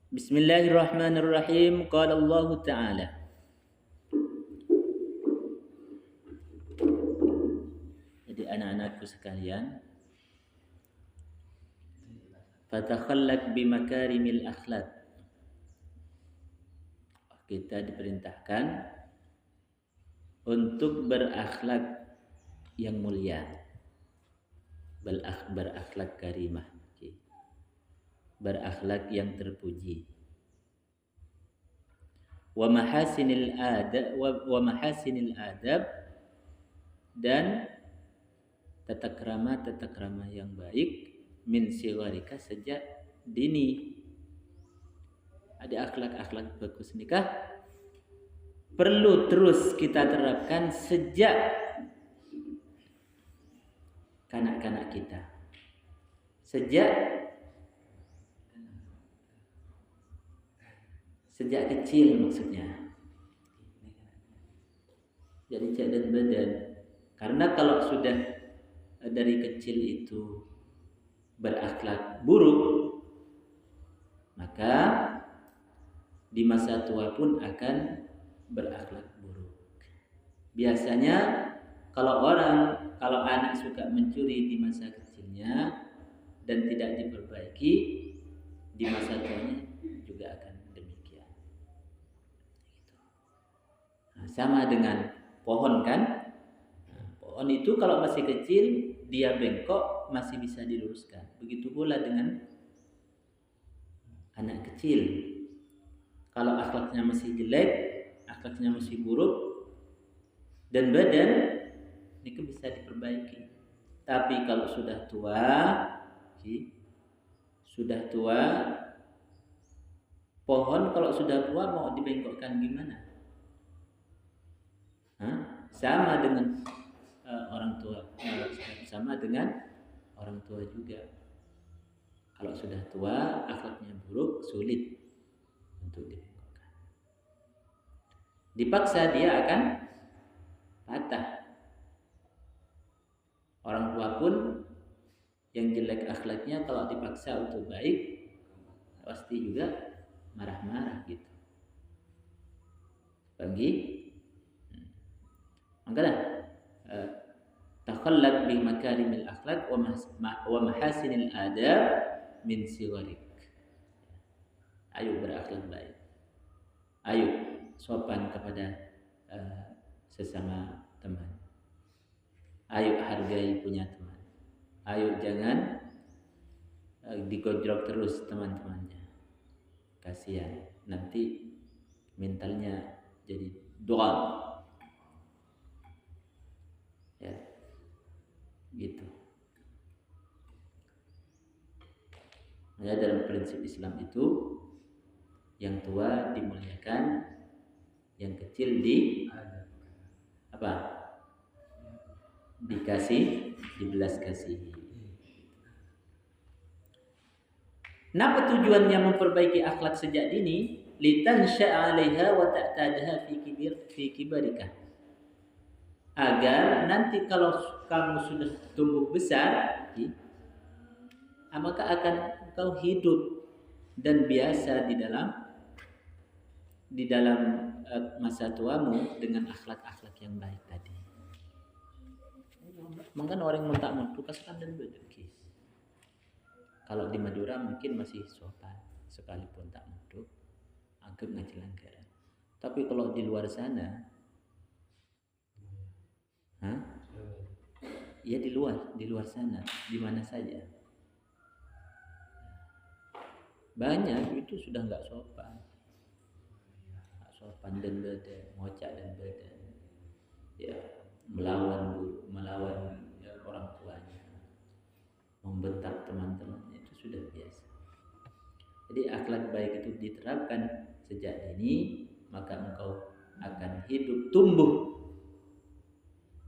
Bismillahirrahmanirrahim. Qala Allah Ta'ala. Jadi anak-anakku sekalian, fatakhallaq bimakarimil akhlaq. Kita diperintahkan untuk berakhlak yang mulia, berakhlak karimah, berakhlak yang terpuji. Wa mahasinil adab dan tata krama yang baik min sigharika sejak dini. Ada akhlak-akhlak bagus nikah perlu terus kita terapkan sejak kanak-kanak kita, sejak kecil maksudnya. Jadi cak dan badan. Karena kalau sudah dari kecil itu berakhlak buruk, maka di masa tua pun akan berakhlak buruk. Biasanya kalau anak suka mencuri di masa kecilnya dan tidak diperbaiki, di masa tuanya juga akan demikian. Nah, sama dengan pohon kan? Nah, pohon itu kalau masih kecil dia bengkok masih bisa diluruskan. Begitu pula dengan anak kecil. Kalau akhlaknya masih jelek, akhlaknya masih buruk dan badan itu bisa diperbaiki. Tapi kalau sudah tua, pohon kalau sudah tua mau dibengkokkan gimana? Sama dengan orang tua, sama dengan orang tua juga. Kalau sudah tua, akhlaknya buruk, sulit untuk dibengkokkan. Dipaksa dia akan patah. Orang tua pun yang jelek akhlaknya kalau dipaksa untuk baik pasti juga marah-marah gitu. Bagi makanya takhallaq bi makarimil akhlaq wa mahasinil adab min sigharik. Ayo berakhlak baik. Ayo sopan kepada sesama teman. Ayo hargai punya teman. Ayo jangan digojlok terus teman-temannya. Kasihan, nanti mentalnya jadi down. Ya, gitu. Ya, dalam prinsip Islam itu yang tua dimuliakan, yang kecil dibelas kasihi. Kenapa tujuannya memperbaiki akhlak sejak dini? Litansha'a 'alaiha wa ta'tadaha fi kibarika. Agar nanti kalau kamu sudah tumbuh besar, maka akan engkau hidup dan biasa di dalam masa tuamu dengan akhlak-akhlak yang baik tadi. Mungkin orang yang tak mampu kaskan dan berdekis. Kalau di Madura mungkin masih sopan, sekalipun tak mampu, anggap ngajelanggaran. Tapi kalau di luar sana, ya di luar sana, di mana saja, banyak itu sudah nggak sopan, dan badan, ngocak dan badan, ya melawan ya, orang tuanya, membentak teman-temannya, itu sudah biasa. Jadi akhlak baik itu diterapkan sejak dini, maka engkau akan hidup tumbuh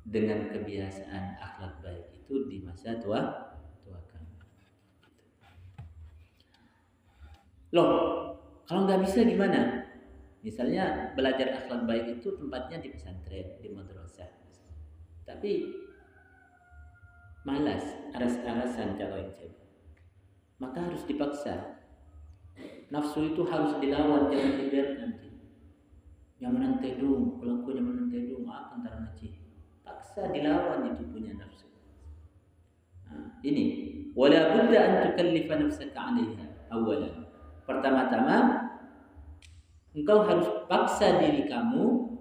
dengan kebiasaan akhlak baik itu di masa tua kamu. Loh, kalau nggak bisa gimana? Misalnya belajar akhlak baik itu tempatnya di pesantren, di madrasah. Tapi malas, aras-arasan calon, maka harus dipaksa. Nafsu itu harus dilawan, jangan dibiarkan. Nyamanan tedung, kalau aku nyamanan tedung, apa antara ngaji? Paksa dilawan itu punya nafsu. Ini, wala budda an tukallifa nafsaka 'alaiha awalan. Pertama-tama engkau harus paksa diri kamu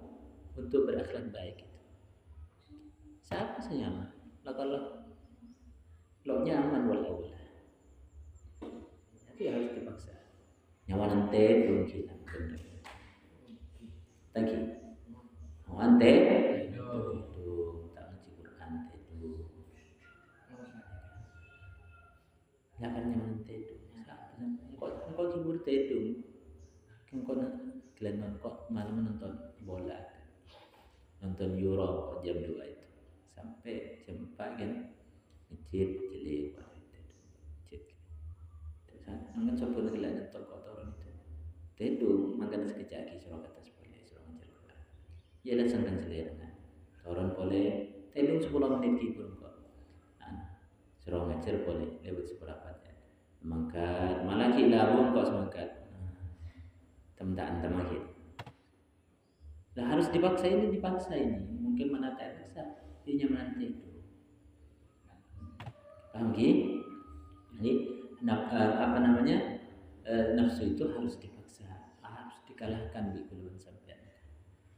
untuk berakhlak baik itu. Siapa senyaman? Lo nyaman wala. Tapi harus dipaksa. Nyaman tedung kita benar. Thank you. Ante itu tak ngaji Quran itu. Ya kan nyaman itu. Engkau hibur itu. Engkau kalian kok malam nonton bola. Nonton Euro jam 2 itu. Sampai jam 4 kan ngecit jelek banget itu. Ngecit. Terus angan coba kalian nonton kotoran itu. Tedung makan sekejap lagi suruh atas boleh suruh ngajar Quran. Ya lah sangkan selera. Toron boleh tedung 10 menit kipun kok. Suruh ngajar boleh lewat seberapa jam. Mangkat malah ki labung kok semangkat. Temtaan temakhir. Lah harus dipaksa ini. Mungkin mana tak bisa. Dia nyaman itu. Paham ki? Jadi apa namanya? Nafsu itu harus dipaksa, harus dikalahkan di kuluan sampean.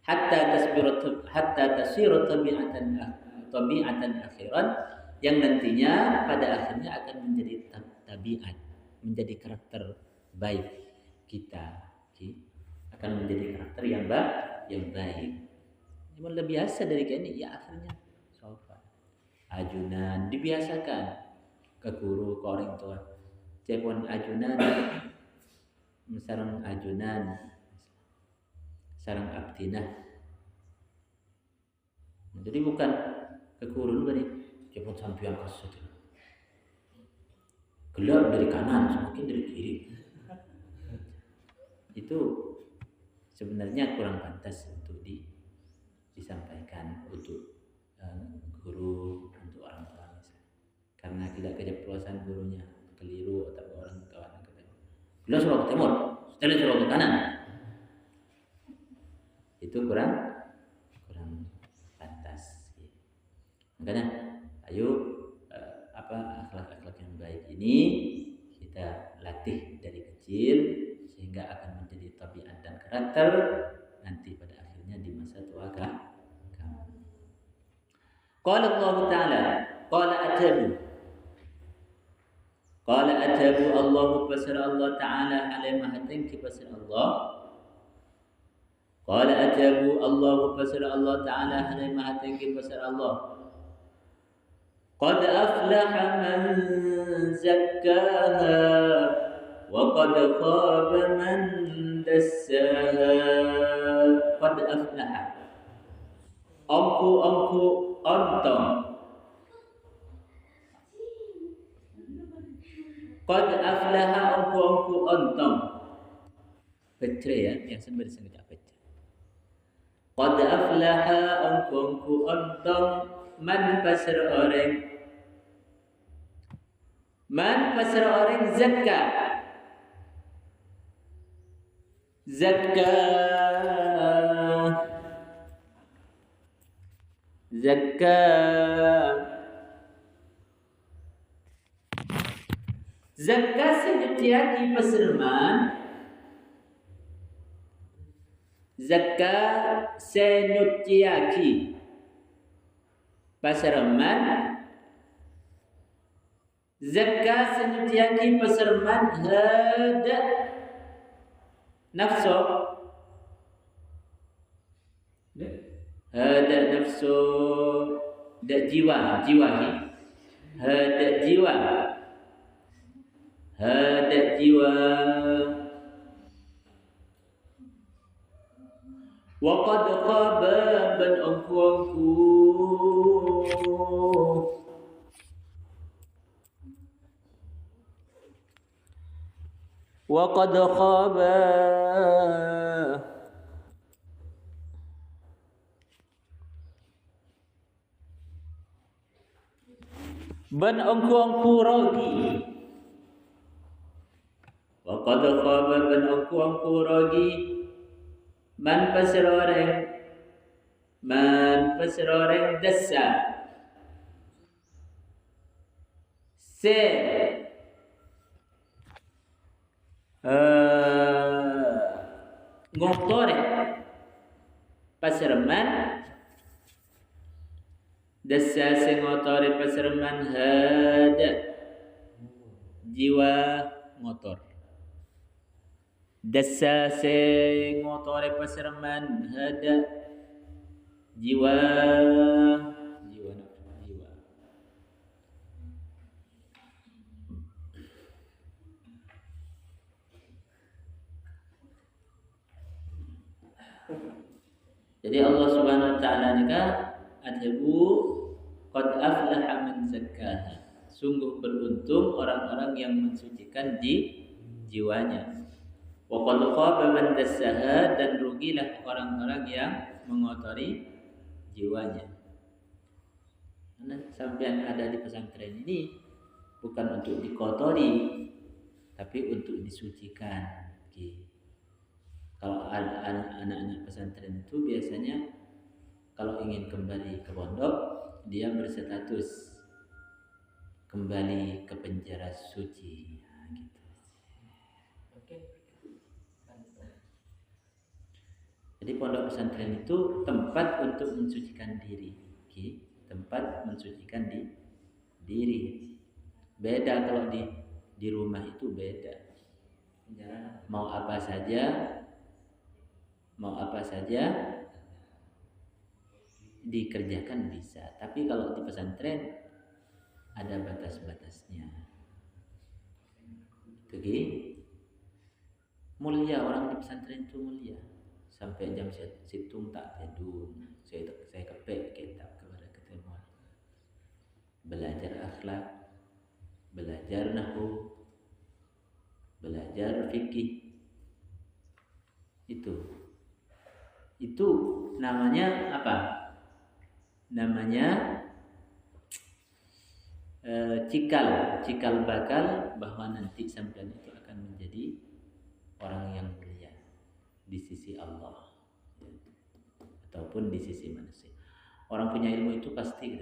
Hatta tasiru tabi'atan akhiran yang nantinya pada akhirnya akan menjadi tabiat, menjadi karakter baik kita, akan menjadi karakter yang baik. Cuma lebih biasa dari ini ya akhirnya sopan, ajunan dibiasakan ke guru, ke orang tua. Cepon ajunan, sarang ajunan, sarang abdinah. Jadi bukan ke guru beri cepon sampian kasut. Gelap dari kanan, semakin dari kiri. Itu sebenarnya kurang pantas untuk disampaikan untuk guru, untuk orang tua misalnya. Karena tidak keceplosan gurunya, keliru atau orang kawan ketemu. Beliau suruh ke timur, setelah suruh ke kanan. Itu kurang pantas. Makanya, ayo akhlak-akhlak yang baik ini kita latih dari kecil sehingga akan menjadi tabiat dan karakter nanti pada akhirnya di masa tua kamu. Qala Allah Ta'ala, qala atabu Allah pasal Allah Ta'ala alai maha tinggi pasal Allah. Qala atabu Allah pasal Allah Ta'ala alai maha tinggi pasal Allah. Qad aflaha man zakkaha wa qad khaba man dassaha. Qad aflaha angku ontong. Qad aflaha angku ontong. Petre ya, yang sambil disebut petre. Qad aflaha angku ontong man pasar orang. Man pasar orang zakka. Zakka sejatiaki paserman. Zakka sejatiaki paserman. Zakka sejatiaki paserman hada nafsu. Hada nafsu da jiwa ni. Hada jiwa. Wa qad khaba ban angku. Wa qad khaba ban angku rugi. Wa qad khaba ban aku rogi man pasroreng dasa se ngotore pasreman dasa se ngotore pasreman hada jiwa ngotor dasa se ngotore pasreman hada jiwa jiwa jiwa jadi Allah Subhanahu wa taala nikah adhabu qad aflaha man zakkaha. Sungguh beruntung orang-orang yang mensucikan di jiwanya. Wa qad khaba man dassaha, dan rugilah orang-orang yang mengotori jiwanya. Karena sampean ada di pesantren ini bukan untuk dikotori, tapi untuk disucikan. Kalau anak-anak pesantren itu biasanya kalau ingin kembali ke pondok, dia berstatus kembali ke penjara suci. Nah, gitu. Oke. Jadi pondok pesantren itu tempat untuk mensucikan diri. Tempat mensucikan diri. Beda kalau di rumah itu beda. Mau apa saja dikerjakan bisa, tapi kalau di pesantren ada batas-batasnya. Jadi mulia, orang di pesantren itu mulia. Sampai jam situng tak tidur, saya kepek kitab kepada ketemuan, belajar akhlak, belajar nahwu, belajar fikih. Itu namanya apa? Namanya cikal bakal bahwa nanti sampean itu akan menjadi orang yang mulia di sisi Allah ataupun di sisi manusia. Orang punya ilmu itu pasti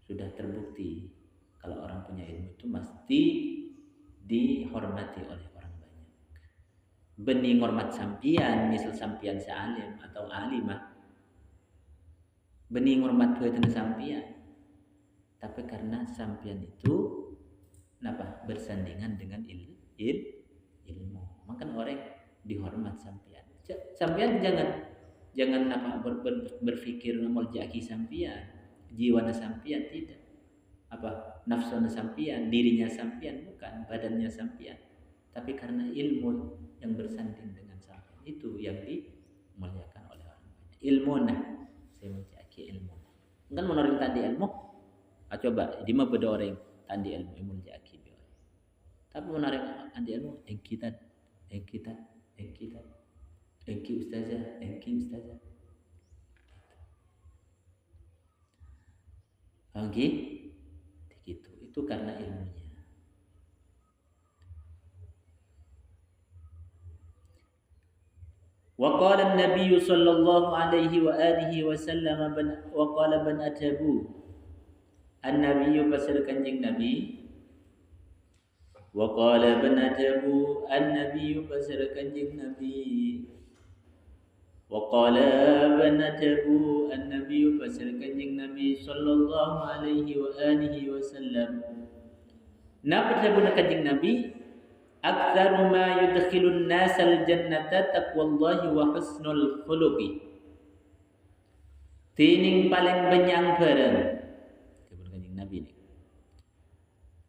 sudah terbukti kalau orang punya ilmu itu mesti dihormati oleh orang banyak. Bening hormat sampian, misal sampian sealim atau alimah, bening hormat buatan sampian. Tapi karena sampian itu bersandingan dengan ilmu, maka orang dihormat sampian. Sampian jangan berpikir memuljaki sampian, jiwana sampian tidak. Nafsuna sampian, dirinya sampian, bukan badannya sampian. Tapi karena ilmu yang bersanding dengan sampian itu yang dimuliakan oleh orang banyak. Ilmu saya mencaki ilmu. Kan menurut tadi ilmu. Coba di mana beda orang tadi ilmu jaki biar. Tapi menarik tadi ilmu engki ustazah. Oke, gitu. Itu karena ilmunya. Wa qala an-nabiy sallallahu alaihi wa alihi wasallam wa qala ban atabu an-nabiy pasal kanjeng Nabi. Wa qala ban atabu an-nabiy pasal kanjeng Nabi. Wa qala ban atabu an-nabiy pasal kanjeng Nabi sallallahu alaihi wa alihi wasallam. Napa sabuna kanjeng Nabi? Aktsaru ma yudkhilun nasal jannata taqwallahi wa husnul khuluqi. Tining paling banyak barang kepada kanjeng Nabi ni.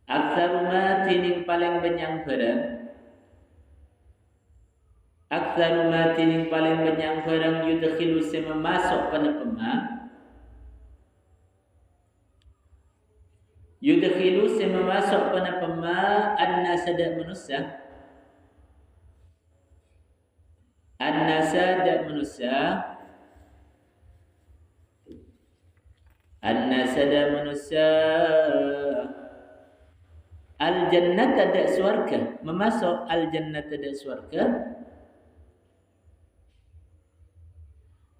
Aktsaru ma tining paling banyak barang. Aktsaru ma tining paling banyak barang yudkhilu sema masuk pada pema. Yudkhilu sema masuk pada pema an-nasada manusia. An-nasada manusia. An-nasada manusia. Al jannah ada surga, memasuk al jannah ada surga.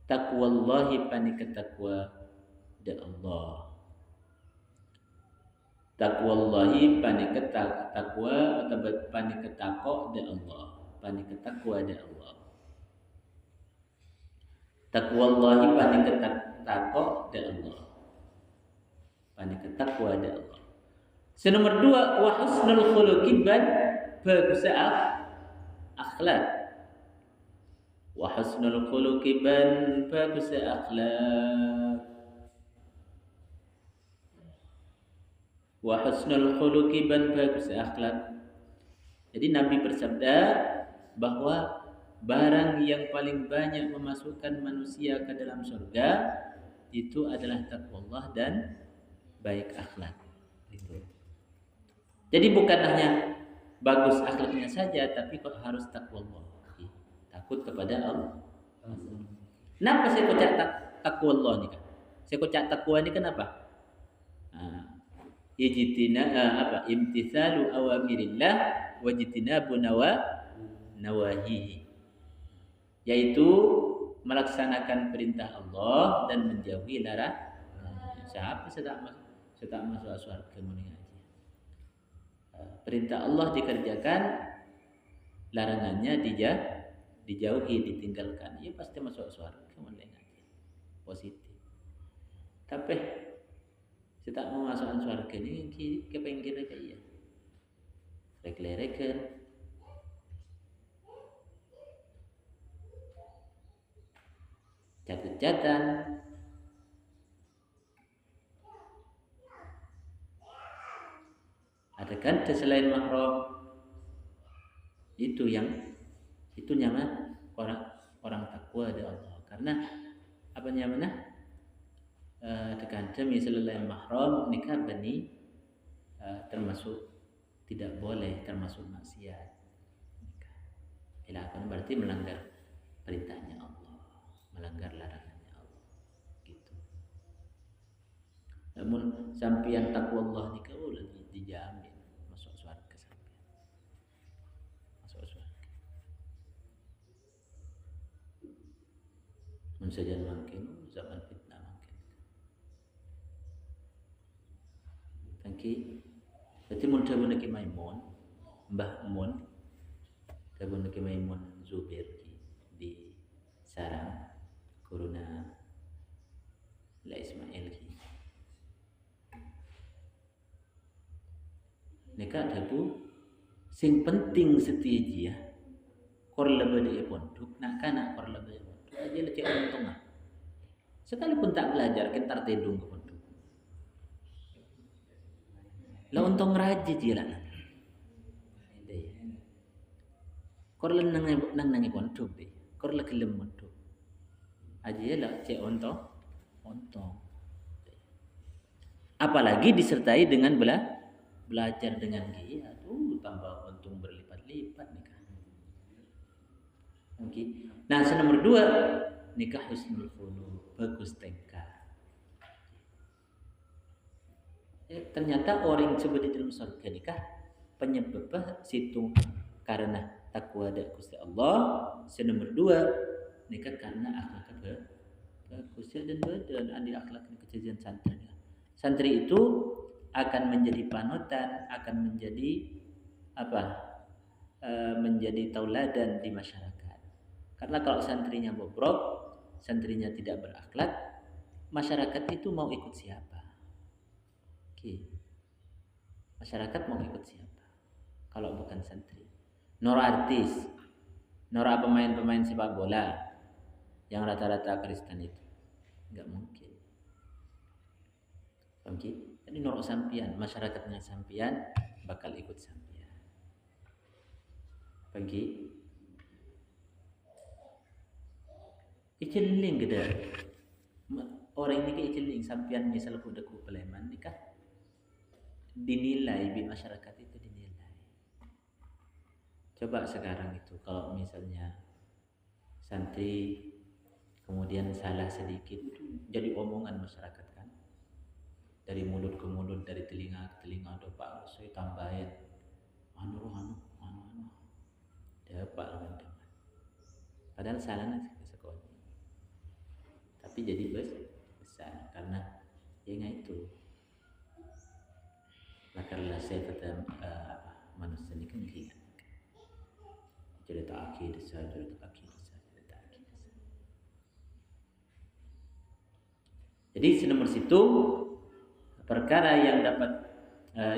Taqwallahi panika takwa da Allah. Taqwallahi panika takwa atau panika takwa da Allah. Panika takwa da Allah. Taqwallahi panika takwa da Allah. Panika takwa da Allah. Nomor 2, wa husnul khuluqi ban bagus akhlak. Wa husnul khuluqi ban bagus akhlak. Wa husnul khuluqi ban bagus akhlak. Jadi Nabi bersabda bahwa barang yang paling banyak memasukkan manusia ke dalam surga itu adalah takwa Allah dan baik akhlak. Gitu. Jadi bukan hanya bagus akhlaknya saja, tapi kok harus takwa Allah. Takut kepada Allah. Kenapa saya kocak takwa Allah ni kan? Saya kocak takwa ni kenapa? Imtithalu awamirillah wajtinabu nawahihi. Yaitu melaksanakan perintah Allah dan menjauhi larangan. Siapa sedang masuk surga meninggal. Perintah Allah dikerjakan, larangannya dijauhi, ditinggalkan. Ya pasti masuk surga meninggal. Positif. Tapi saya tak mau masuk surga ini kepengkir aja ya. Rek-rekan. Catat-catatan. Ada kan selain mahram itu nyaman orang takwa ada Allah. Karena apa nyamannya? Tekan selain mahram nikah bani termasuk tidak boleh, termasuk maksiat. Nikah berarti melanggar perintahnya Allah, melanggar larangannya Allah. Gitu. Namun sampian takwa Allah nikah lagi dijamin masuk surga sampean. Masuk surga. Mensajan mungkin zaman fitnah mungkin. Tangki berarti mun dabun ki Maimun, Mbah Mun, dabun ki Maimun Zubair di sarang kuruna la Ismail ki. Neka dabu sing penting setiji ya. Kor lebih pondok, nak kana kor lebih pondok aja lecek untung ah. Sekalipun tak belajar kentar tedung ke pondok. Lah untung rajin je lah. Kor nang pondok deh. Kor gelem pondok. Aja lah cek untung. Apalagi disertai dengan belajar dengan dia, tambah untung berlipat-lipat nikah. Okay. Nah, nomor 2 nikah husnul khuluq, bagus tingkah. Ternyata orang yang coba di dalam surga nikah penyebabnya situ karena takwa dan Gusti Allah. Nomor 2 nikah karena akhlak bagus dan badan adi akhlak kejadian santri. Santri itu akan menjadi panutan, akan menjadi menjadi tauladan di masyarakat. Karena kalau santrinya bobrok, santrinya tidak berakhlak, masyarakat itu mau ikut siapa? Oke. Masyarakat mau ikut siapa? Kalau bukan santri. Nora artis, nora pemain-pemain sepak bola yang rata-rata Kristen itu. Enggak mungkin. Oke. Jadi norok sampian, masyarakatnya sampian bakal ikut sampian. Pergi. Iceling gede. Orang ini iceling sampian misal kudaku peleman nikah dinilai di masyarakat itu dinilai. Coba sekarang itu kalau misalnya santri kemudian salah sedikit itu jadi omongan masyarakat kan. dari mulut ke mulut, dari telinga ke telinga, do Pak saya tambahin anu dia Pak teman-teman. Padahal salahnya sekolah. Tapi jadi besar karena yang itu lakarlah saya kata manusia ini kan gila. Cerita akhir saya. Jadi nomor situ perkara yang dapat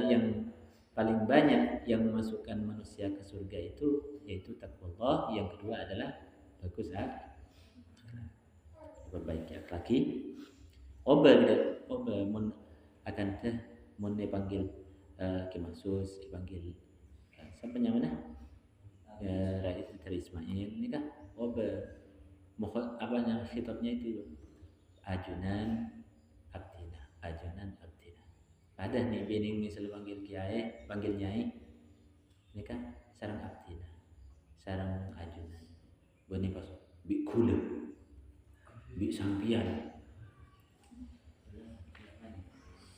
yang paling banyak yang memasukkan manusia ke surga itu yaitu taqwallah. Yang kedua adalah bagus perbaiki akhlaki. Oba mun akan teh mun dipanggil Kimasus dipanggil siapa namanya? Rais dari Ismail ini kah? Oba mohon apa namanya khitabnya itu ajunan abdina. Ada nih bening misal panggil kiai, panggil nyai. Ini kan sarang abdina, sarang ajunan. Bani pas bi kula, bi sampian.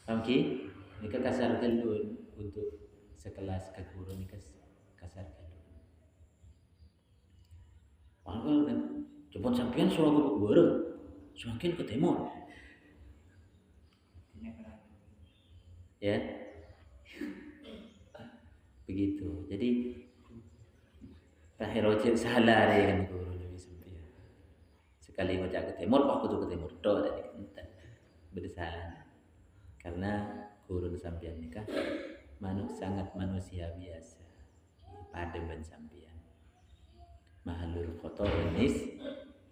Paham ki? Ini kan kasar gelun untuk sekelas ke guru ini kasar gelun. Paham kan? Coba sampian suara guru, semakin ke timur. Ya, begitu. Jadi terakhir ojek salah deh kan guru lebih sampian. Sekali ngocak ke timur, aku tuh ke timur. Do ada di kentan. Bersalah. Karena guru sampian nikah sangat manusia biasa. Pada ben sampian. Mahalul khotor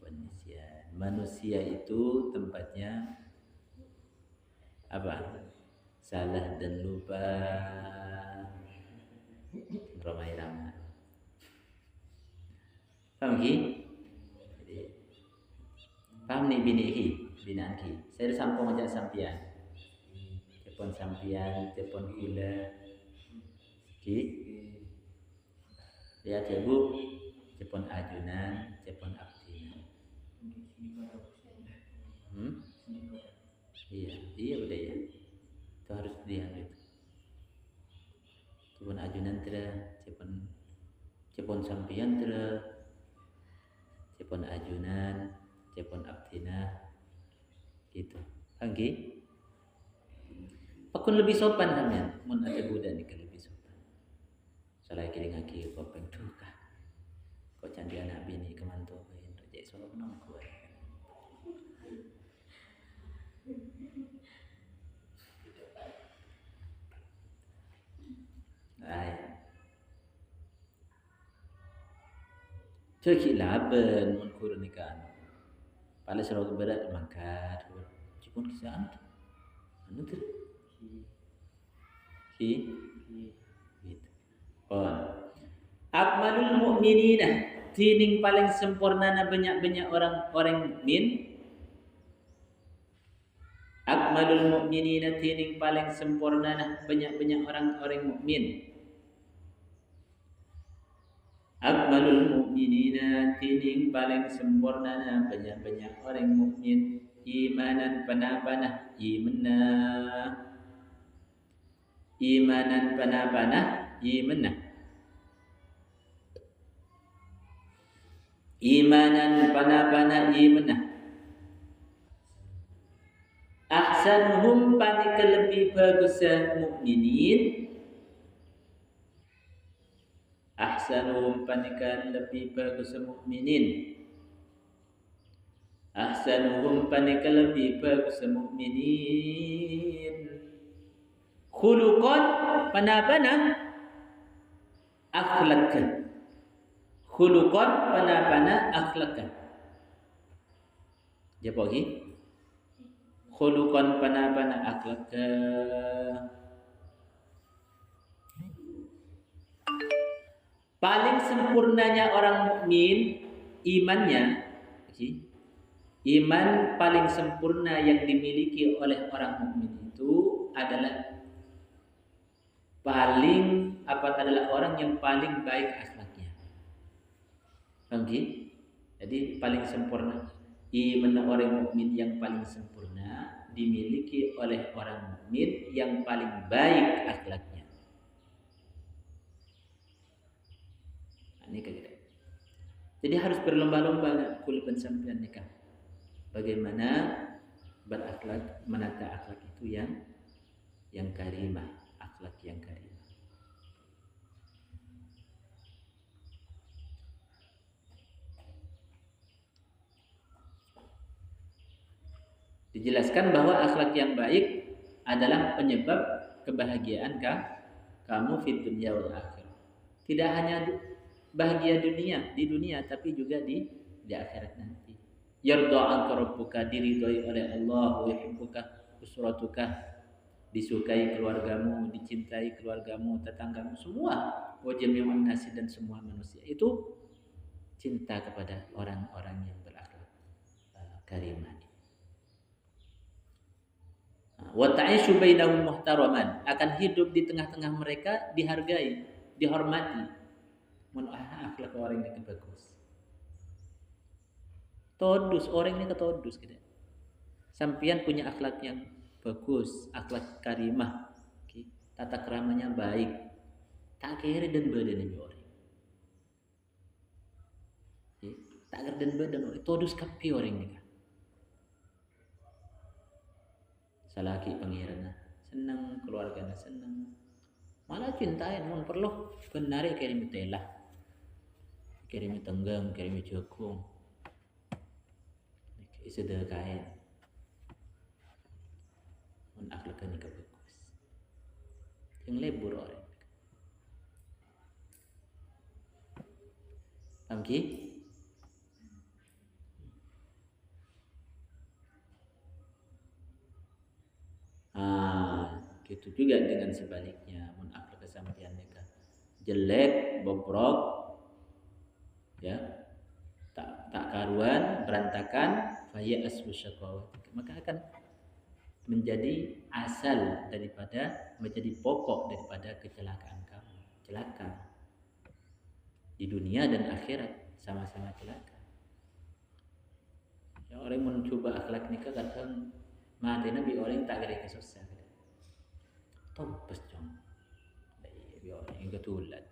wanisian. Manusia itu tempatnya apa? Salah dan lupa. Ramai ramai. Paham ki? Jadi, paham nih binaan ki. Saya sampung aja sampian. Telepon sampian, telepon gula. Ki? Lihat ya Bu, telepon ajunan, telepon abdina. Iya udah ya. Itu harus diambil. Telepon ajunan tidak, telepon sampian tidak, telepon ajunan, telepon abdina, gitu. Anggi, pakun lebih sopan kan? Mun ada budak ni kan lebih sopan. Soalnya kiri ngaki kopeng tuh kah? Kau candi anak bini kemantu apa yang rejek solok nongku. Ceki laben mun kurun ikan. Pala sarau berat mangkat. Cipun kisah anu tuh. Ki. Gitu. Akmalul mu'minina, tining paling sempurna na banyak-banyak orang mukmin. Akmalul mu'minina, tining paling sempurna na banyak-banyak orang mukmin. Akmalul mu'minina, tining paling sempurna na banyak-banyak orang mukmin. Imanan panah-panah imanan panah-panah imanah. Imanan panah-panah imanah. Ahsanuhum panika lebih bagus mukminin. Ahsanuhum panika lebih bagus mukminin. Ahsanuhum panika lebih bagus mukminin. Khuluqan panah-panah akhlak. Khuluqan panah-panah akhlak. Jawab lagi. Khuluqan panah-panah akhlak. Paling sempurnanya orang mukmin imannya, iman paling sempurna yang dimiliki oleh orang mukmin itu adalah adalah orang yang paling baik akhlaknya. Jadi paling sempurna iman orang mukmin yang paling sempurna dimiliki oleh orang mukmin yang paling baik akhlaknya. Nah, ini kita. Jadi harus berlomba-lomba kul pensampian nikah. Bagaimana berakhlak, menata akhlak itu yang karimah, akhlak yang karimah. Dijelaskan bahwa akhlak yang baik adalah penyebab kebahagiaan kamu di dunia wal akhirah. Tidak hanya bahagia di dunia tapi juga di akhirat nanti. Yarda anka rabbuka, diridhoi oleh Allah, wa yuhibbuka usratuka, disukai keluargamu, dicintai keluargamu, tetanggamu, semua. Wa jami'un nasi, dan semua manusia. Itu cinta kepada orang-orang yang berakhlak karimah. Wa ta'ishu bainahum muhtaraman, akan hidup di tengah-tengah mereka dihargai, dihormati. Mun akhlak orang yang bagus. Todus orang ini ketodus gitu. Sampian punya akhlak yang bagus, akhlak karimah, okay. Tata keramanya baik, tak kere dan badan ini orang. Okay. Tak kere dan badan orang, todus kapi orang ini. Salaki pangeran senang, keluarganya senang, malah cintain, mun perlu benari kirim telah, kirim tenggang, kirim jagung, sudah kain, mun akhlaknya bagus, yang lebur orang, paham ki? Gitu juga dengan sebaliknya, mun akhlak kesampian nikah jelek, bobrok, ya, tak karuan, berantakan, faya asbu syaqawat, maka akan menjadi asal daripada, menjadi pokok daripada kecelakaan kamu, celaka di dunia dan akhirat, sama-sama celaka. Ya, orang mencoba akhlak nikah kadang mati nabi orang tak kira kesusah. Tompes dong. Iya, orang yang ketulat.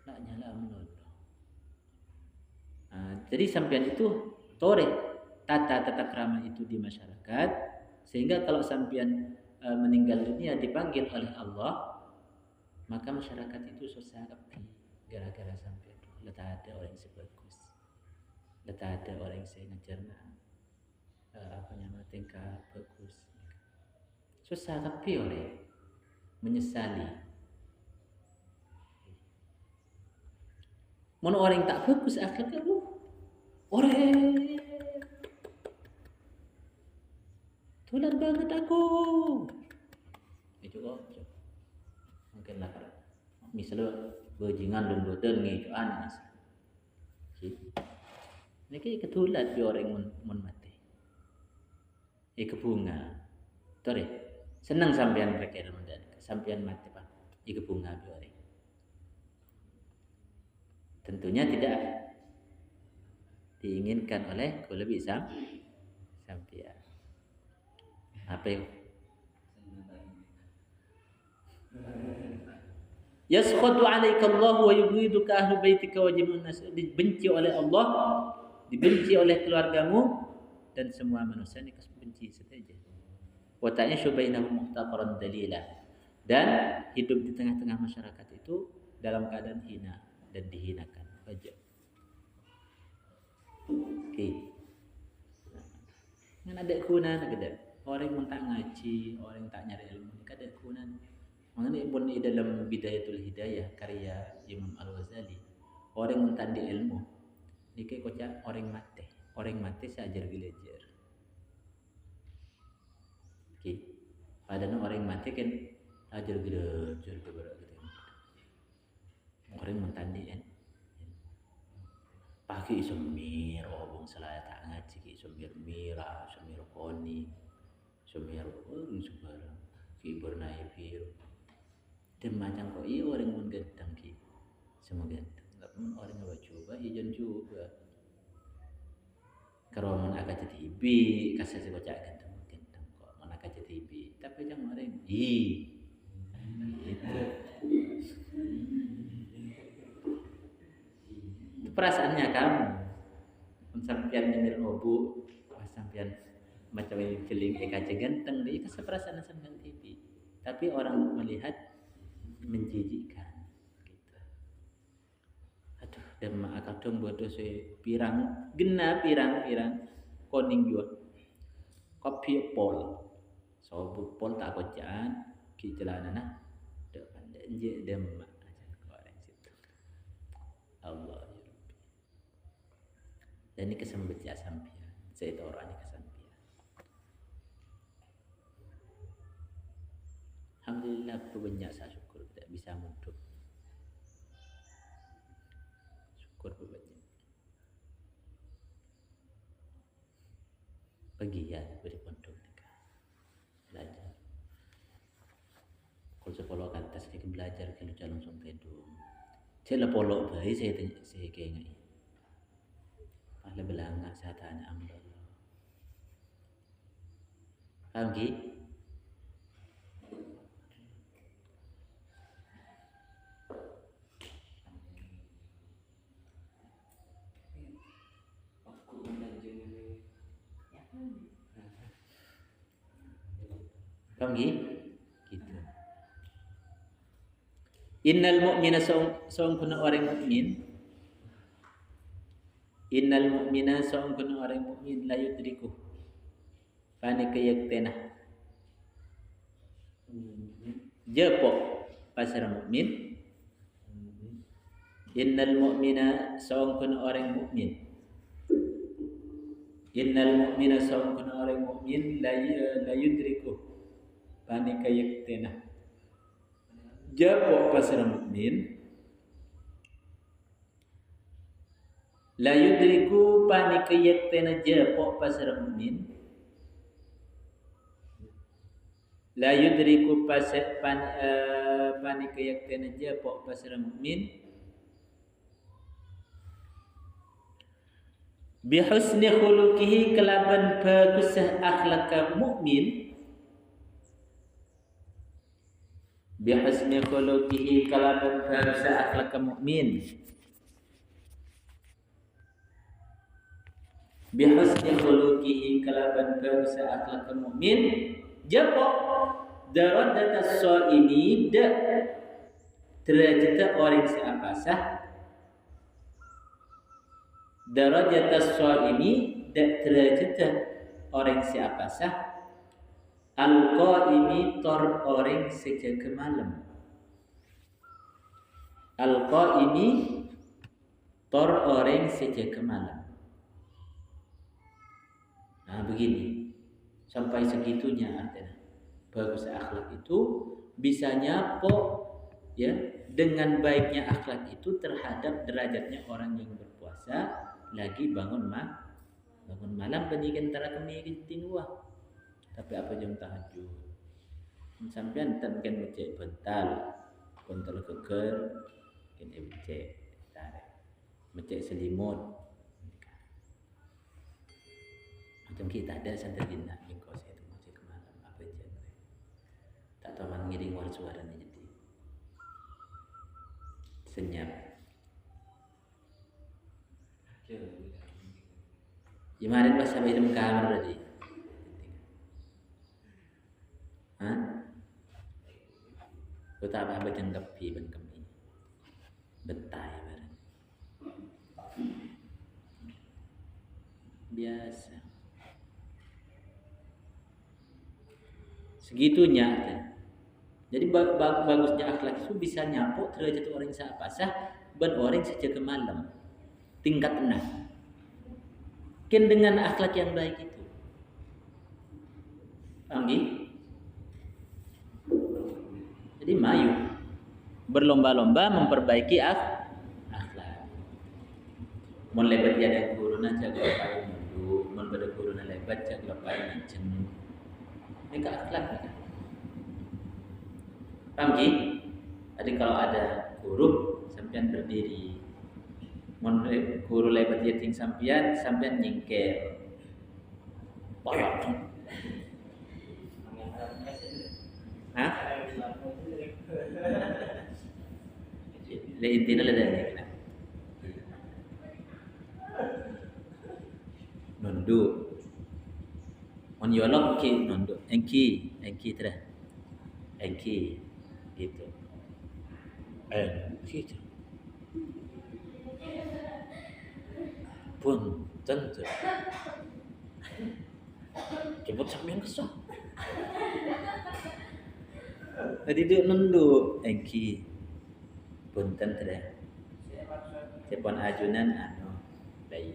Nak nyala menurut. Jadi sampean itu tore tata krama itu di masyarakat, sehingga kalau sampean meninggal dunia dipanggil oleh Allah, maka masyarakat itu susah api gara-gara sampean. Letak ada orang yang sebagus, letak ada orang yang sengajarna, tingkah bagus. Susah tapi oleh menyesali. Mana orang tak bagus akhirnya orang tular banget aku. Itu kok mungkin lah misalnya bajingan dan bodan gitu anas. Ini kayak ketulat bi orang mun mati. Kebunga. Tore. Senang sampean mereka Ramadan, sampean mati pak, iku bunga biore. Tentunya tidak diinginkan oleh kalau bisa sampean. Apa yang yaskhatu 'alaika Allah wa yubghiduka ahlu baitika wa jami'un nas, dibenci oleh Allah, dibenci oleh keluargamu dan semua manusia ini benci saja. Wa ta'ishu bainahum muhtaqaran dalila, dan hidup di tengah-tengah masyarakat itu dalam keadaan hina dan dihinakan saja. Oke. Ngan ada kuna ada orang yang tak ngaji, orang yang tak nyari ilmu, ada kuna. Mengenai pun di dalam Bidayatul Hidayah karya Imam Al-Ghazali, orang yang tandi ilmu, ini kayak kocak orang mati seajar belajar. Padahal orang mati kan ajar belajar beberapa gitu. Orang mentandi kan. Pakai isomir, obong selaya tak ngaji ki isomir mira, isomir koni, isomir sebarang. Ki bernai biru. Dan macam kok iya orang mun ganteng ki. Semua ganteng. Enggak pun orang yang coba ijan juga. Kalau mana akan jadi ibi, kasih si kocak ganteng kok mana akan jadi ibi. Tapi jangan orang itu perasaannya kamu. Sampian nyemir obu, sampian macam ini feeling kaca ganteng, dia kasih perasaan sampian TV. Tapi orang melihat menjijikkan. Gitu. Aduh, dan mak kadang bodoh se pirang gena pirang koning juga. Kopi pol. So pol tak kocaan ki celanana depan je demak aja orang situ. Allah ya Rabbi. Dan ini kesembetya sampian. Saya itu orangnya kesampian. Alhamdulillah banyak saya syukur tidak bisa muduk. Syukur banyak. Bagian beri pondok nikah. Belajar. Kalau sekolah kata sedikit belajar kalau jalan langsung tidur. Saya lepolok bayi saya kayak ini. Pahla belanga saya tanya ambil. Paham ki? Paham ki? Gitu. Innal mu'mina sawang kuna orang mukmin. Innal mu'mina sawang kuna orang mukmin la yudriku. Pane kayak tenah. Jepok pasar mukmin. Innal mu'mina sawang kuna orang mukmin. Innal mu'mina sawang kuna orang mukmin la yudriku. Pane kayak tenah. Jepok pasar mukmin. La yudriku pani kayaktena jepok pasar mukmin. La yudriku pani kayaktena jepok pasar mukmin. Bi husni khuluqihi kelaban bagusah akhlak mukmin. Bi husni khuluqihi kelaban bagusah akhlak mukmin. Bihusni khuluqihi kalaban bagusah akhlak mukmin jepok darajat as-shaimi derajat orang seapasah darajat as-shaimi derajat orang seapasah al-qaimi tor orang sejaga malam al-qaimi tor orang sejaga malam. Nah begini, sampai segitunya artinya bagus akhlak itu bisa nyapok ya dengan baiknya akhlak itu terhadap derajatnya orang yang berpuasa lagi bangun malam penyikan tara kami genting wah tapi apa jam tahajud sampean tak mungkin becek bental geger ini becek tarik becek selimut macam kita ada santai dinah bingkos itu masih kemalam apa aja tak tahu mana ngiring war suaranya jadi senyap gimana pas sampai dalam kamar tadi hah kau tak apa jengkap pi ban kami betai barang biasa segitunya jadi bagusnya akhlak itu bisa nyapu derajat orang seapasah ban orang sejak malam tingkat enam mungkin dengan akhlak yang baik itu paham? Jadi mayu berlomba-lomba memperbaiki akhlak mun lebat ya ada guruna jaga lapain mundu mun beda guruna lebat jaga lapain ancen ini akhlak kan? Paham ki? Jadi kalau ada guru sampean berdiri, mun guru lebat yating sampean nyingkir, Parah. Hah? Le intinya le dari kita. Nunduk. On yolok ki nunduk. Enki terus. Enki gitu. Gitu. Pun tentu. Jemput sampean kesah. Tadi dia nunduk. Enki. Punten terus. Cepon ajunan anu. Dai.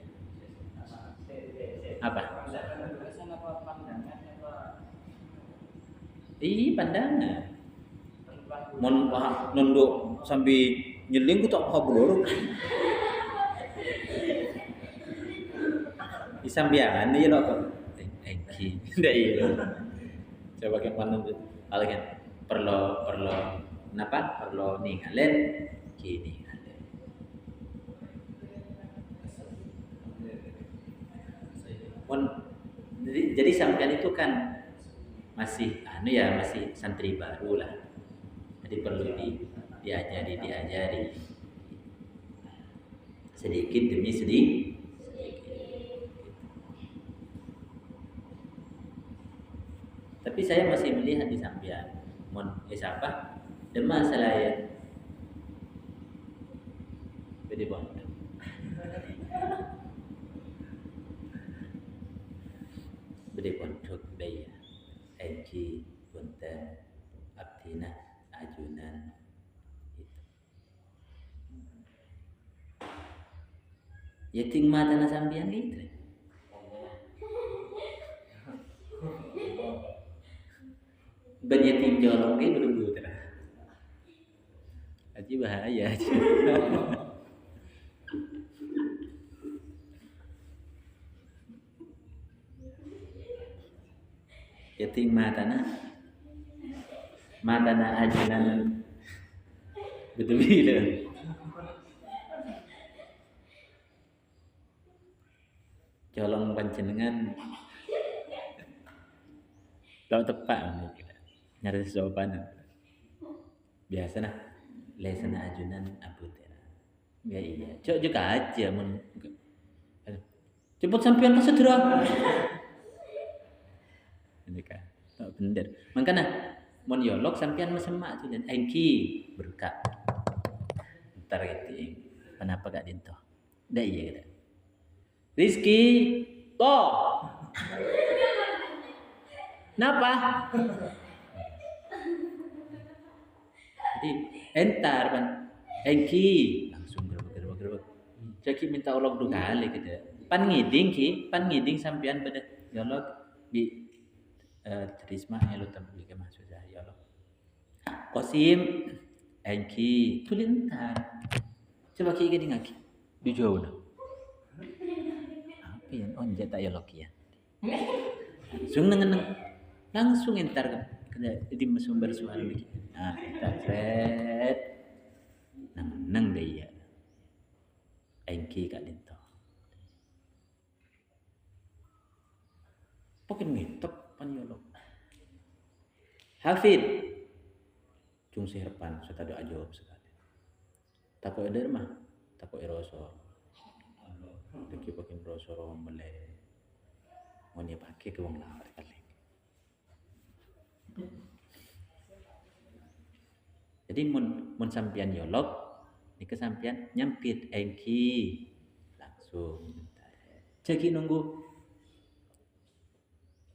Apa? Pandangan. Mon nunduk sambil nyeling ku tak hablor. Isambiangan dia lo apa? Engki. Ndak iya. Coba kan mana tuh? Kalau kan perlu kenapa? Perlu ninggalin kini. Jadi sampean itu kan masih masih santri baru lah. Jadi perlu diajari sedikit demi sedikit. Tapi saya masih melihat di sampean siapa? Demam selain beda bond. Beda pondok daya. Enki punten abdina ajunan itu. Ya ting mata na sampean gitu. Ben yatim jolong ge buru-buru teh. Aji bahaya. Yatim matana ajunan betul bila. Colong panjenengan kalau tepat nyari jawaban biasa nah lesana ajunan abu tera ya iya cok juga aja cepet sampean ke segera ini kan tak bener makanya mon yolok sampean mesemak tuh dan engki berkah ntar gitu kenapa gak dinto dah iya kita Rizky toh kenapa jadi entar pan engki langsung gerbek jadi minta Allah 2 kali gitu pan ngiding sampean pada yolok di Trisma elo tampil ke maksud saya yolok Kosim engki tulintar coba ki gini ngaki di jauh nah apa yang onja tak yolok ya langsung entar kada jadi sumber suara lagi nah entar set nang deh ya engki kak dinto pokin ngitok pan yolok Hafid cung sihirpan saya tak jawab sekali tako eder mah tako erosor deki pokin erosor mele mau dia pakai ke wong lawar kali. Jadi mun sampean yolok niki sampean nyampit engki langsung jadi nunggu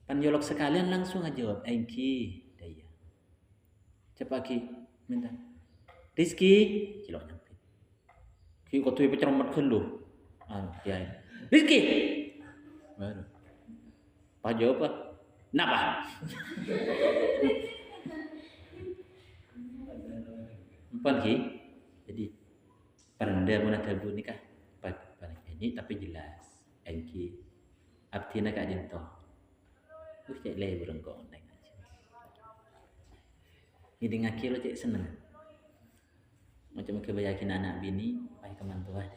pan yolok sekalian langsung aja jawab engki daya cepat ki minta Rizky cilok nyampit ki kok tuh pecermat gelo ya Rizky baru Pak jawab apa? Kenapa? Empat ki, jadi peranda mana tabu nikah paling ini tapi jelas, engki, abdina kak jento, cek leh berengkong neng aja. Jadi ngaki lo cek seneng, macam kebayakin anak bini, pakai kemantuan.